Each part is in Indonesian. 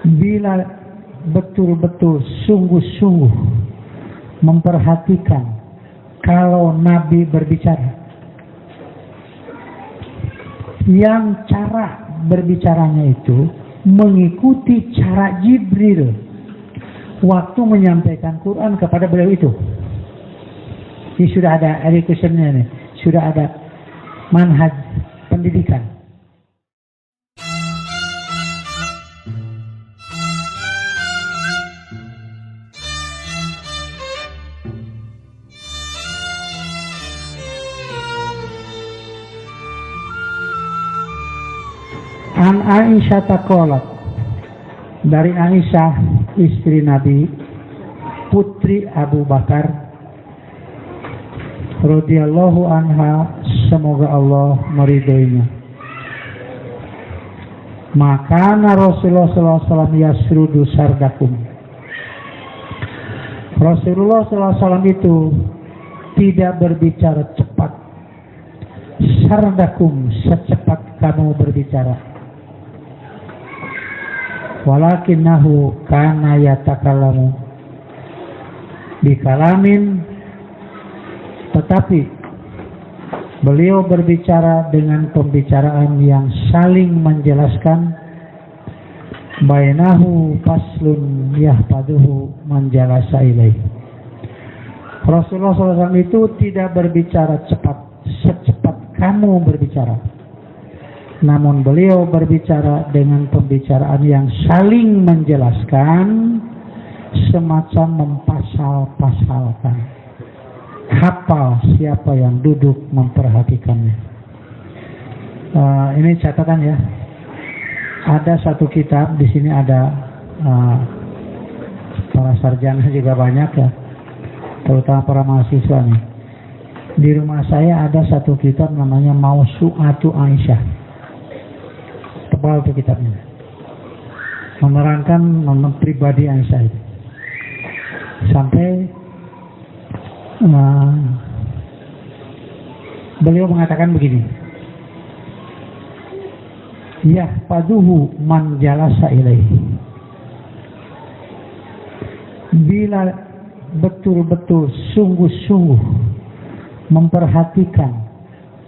bila betul-betul sungguh-sungguh memperhatikan kalau Nabi berbicara, yang cara berbicaranya itu mengikuti cara Jibril waktu menyampaikan Quran kepada beliau itu. Ini sudah ada educationnya nih, sudah ada manhaj pendidikan. An Aisyah taqalat, dari Aisyah istri Nabi, putri Abu Bakar radhiyallahu anha, semoga Allah meridhoinya. Maka Rasulullah SAW yasrudu sardakum. Rasulullah SAW itu tidak berbicara cepat. Sardakum, secepat kamu berbicara. Walakinnahu kana yatakallamu bikalamin, tetapi beliau berbicara dengan pembicaraan yang saling menjelaskan. Bainahu faslun yahfaduhu man jalasa ilaih. Rasulullah SAW itu tidak berbicara cepat, secepat kamu berbicara, namun beliau berbicara dengan pembicaraan yang saling menjelaskan, semacam mempasal-pasalkan. Hafal siapa yang duduk memperhatikannya. Ini catatan ya. Ada satu kitab, di sini ada para sarjana juga banyak ya, terutama para mahasiswa nih. Di rumah saya ada satu kitab namanya Mausu'atu Aisyah. Tebal itu kitabnya, menerangkan pribadi Aisyah itu. Sampai beliau mengatakan begini, yahfaduhu man jalasa ilaihi. Bila betul-betul sungguh-sungguh memperhatikan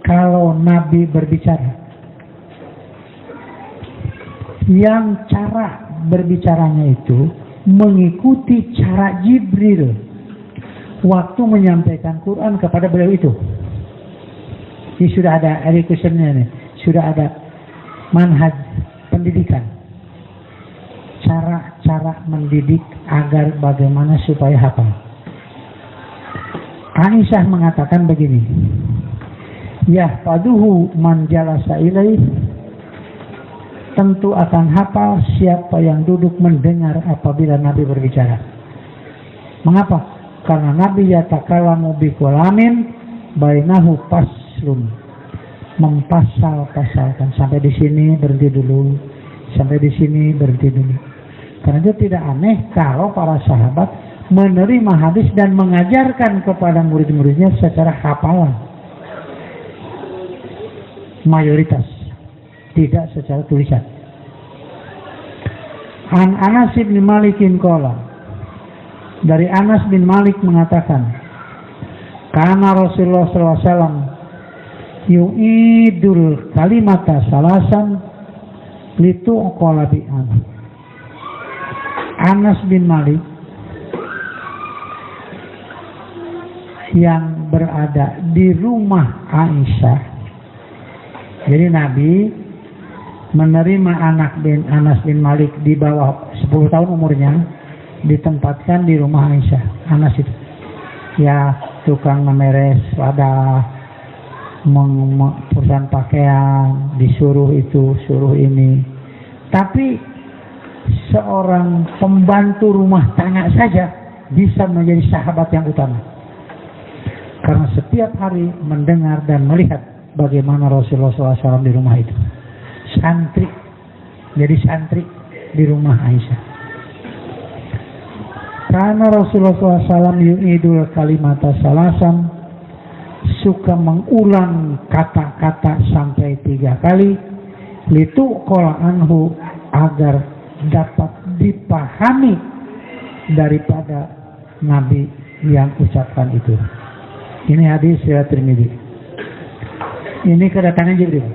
kalau Nabi berbicara, yang cara berbicaranya itu mengikuti cara Jibril waktu menyampaikan Quran kepada beliau itu. Ini sudah ada educationnya nih, sudah ada manhaj pendidikan, cara mendidik agar bagaimana supaya hafal. Aisyah mengatakan begini, yahfaduhu man jalasa ilaih, tentu akan hafal siapa yang duduk mendengar apabila Nabi berbicara. Mengapa? Karena Nabi yatakallamu biqalamin bainahu faslun, mempasal-pasalkan, sampai di sini berhenti dulu, sampai di sini berhenti dulu. Karena itu tidak aneh kalau para sahabat menerima hadis dan mengajarkan kepada murid-muridnya secara hafalan. Mayoritas, tidak secara tulisan. An Anas bin Malikin qala, dari Anas bin Malik mengatakan, karena Rasulullah SAW yu'idul kalimata salasan litu'qala bi'an. Anas bin Malik yang berada di rumah Aisyah. Jadi Nabi menerima Anas bin Malik di bawah 10 tahun umurnya, ditempatkan di rumah Aisyah. Anas itu ya tukang memeres wadah, perusahaan pakaian, disuruh itu, suruh ini. Tapi seorang pembantu rumah tangga saja bisa menjadi sahabat yang utama, karena setiap hari mendengar dan melihat bagaimana Rasulullah SAW di rumah itu. Santri, jadi santri di rumah Aisyah. Karena Rasulullah SAW yu'idul kalimata salasan, suka mengulang kata-kata sampai 3 kali, lituqala anhu, agar dapat dipahami daripada Nabi yang ucapkan itu. Ini hadis riwayat Tirmidzi. Ini kedatangan Jibril.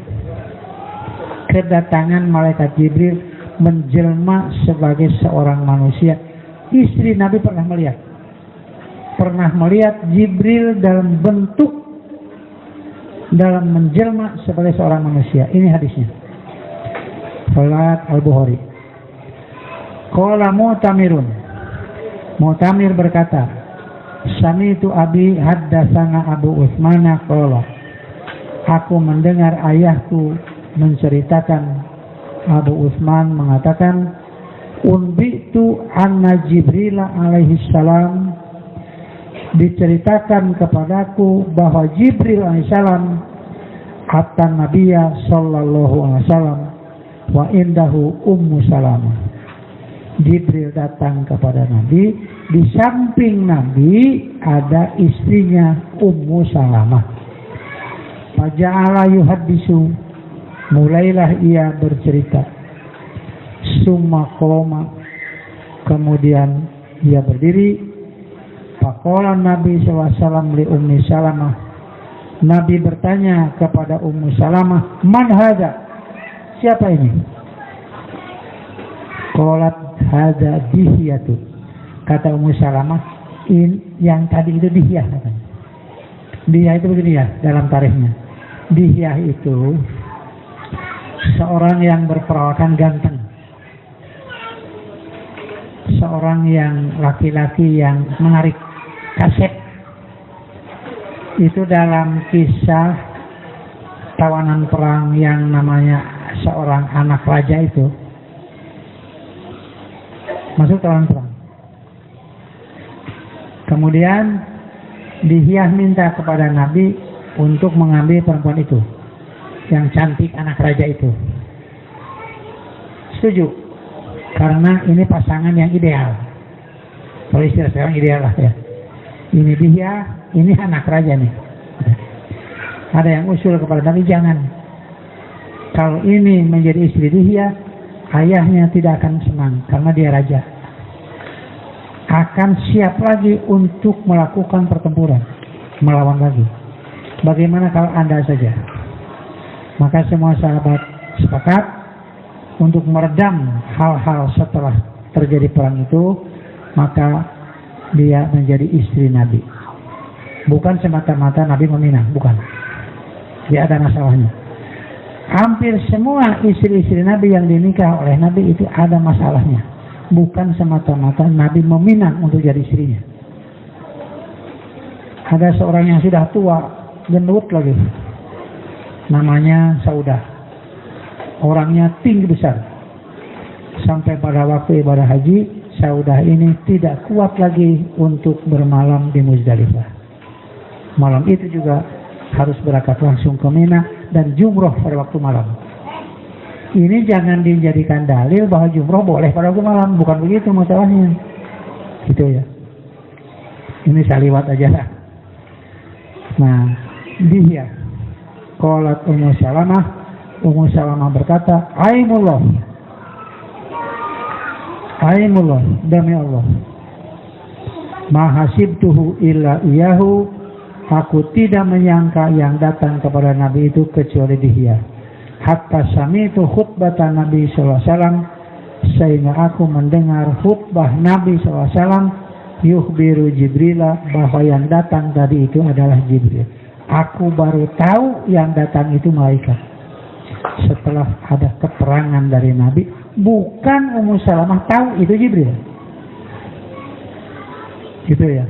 Kedatangan malaikat Jibril menjelma sebagai seorang manusia. Istri Nabi pernah melihat Jibril dalam bentuk, dalam menjelma sebagai seorang manusia. Ini hadisnya. Salat Al-Bukhari. Qala Mu'tamir berkata, Sami'tu Abi haddatsana Abu Utsman qala. Aku mendengar ayahku menceritakan, Abu Utsman mengatakan, unbitu anna Jibril alaihi salam, diceritakan kepadaku bahwa Jibril alaihi salam atan Nabiyya sallallahu alaihi wasallam wa indahu Ummu Salamah. Jibril datang kepada Nabi, di samping Nabi ada istrinya Ummu Salamah. Faja'ala yuhaddisu, mulailah ia bercerita. Summa qoma, kemudian ia berdiri. Faqala Nabi SAW li Ummi Salamah, Nabi bertanya kepada Ummu Salamah, man hadza? Siapa ini? Qalat hadza Dihyatu. Kata Ummu Salamah, yang tadi itu Dihyah katanya. Dihyah itu begini ya dalam tarikhnya. Dihyah itu seorang yang berperawakan ganteng. Seorang yang laki-laki yang menarik kasep. Itu dalam kisah tawanan perang yang namanya seorang anak raja itu. Masuk tawanan perang. Kemudian Dihyah minta kepada Nabi untuk mengambil perempuan itu, yang cantik anak raja itu. Setuju, karena ini pasangan yang ideal. Kalau istilah sekarang ideal lah ya. Ini Dihyah, ini anak raja nih. Ada yang usul kepada Nabi, jangan. Kalau ini menjadi istri Dihyah, ayahnya tidak akan senang karena dia raja. Akan siap lagi untuk melakukan pertempuran, melawan lagi. Bagaimana kalau Anda saja? Maka semua sahabat sepakat untuk meredam hal-hal setelah terjadi perang itu, maka dia menjadi istri Nabi. Bukan semata-mata Nabi meminang, bukan. Dia ada masalahnya. Hampir semua istri-istri Nabi yang dinikah oleh Nabi itu ada masalahnya. Bukan semata-mata Nabi meminang untuk jadi istrinya. Ada seorang yang sudah tua, gendut lagi, namanya Saudah. Orangnya tinggi besar. Sampai pada waktu ibadah haji, Saudah ini tidak kuat lagi untuk bermalam di Muzdalifah. Malam itu juga harus berangkat langsung ke Mina dan jumroh pada waktu malam. Ini jangan dijadikan dalil bahwa jumroh boleh pada waktu malam, bukan begitu masalahnya. Gitu ya. Ini saliwat aja lah. Nah, Dihyah. Qalat Ummu Salamah berkata, Aimullah, demi Allah, mahasibtuhu illa iyahu, aku tidak menyangka yang datang kepada Nabi itu kecuali Dihyah. Hatta sami'tu khutbatan Nabi sallallahu alaihi wasallam, sehingga aku mendengar khutbah Nabi sallallahu alaihi wasallam, yukhbiru Jibril, bahwa yang datang tadi itu adalah Jibril. Aku baru tahu yang datang itu malaikat setelah ada keterangan dari Nabi. Bukan Ummu Salamah tahu itu Jibril. Gitu ya.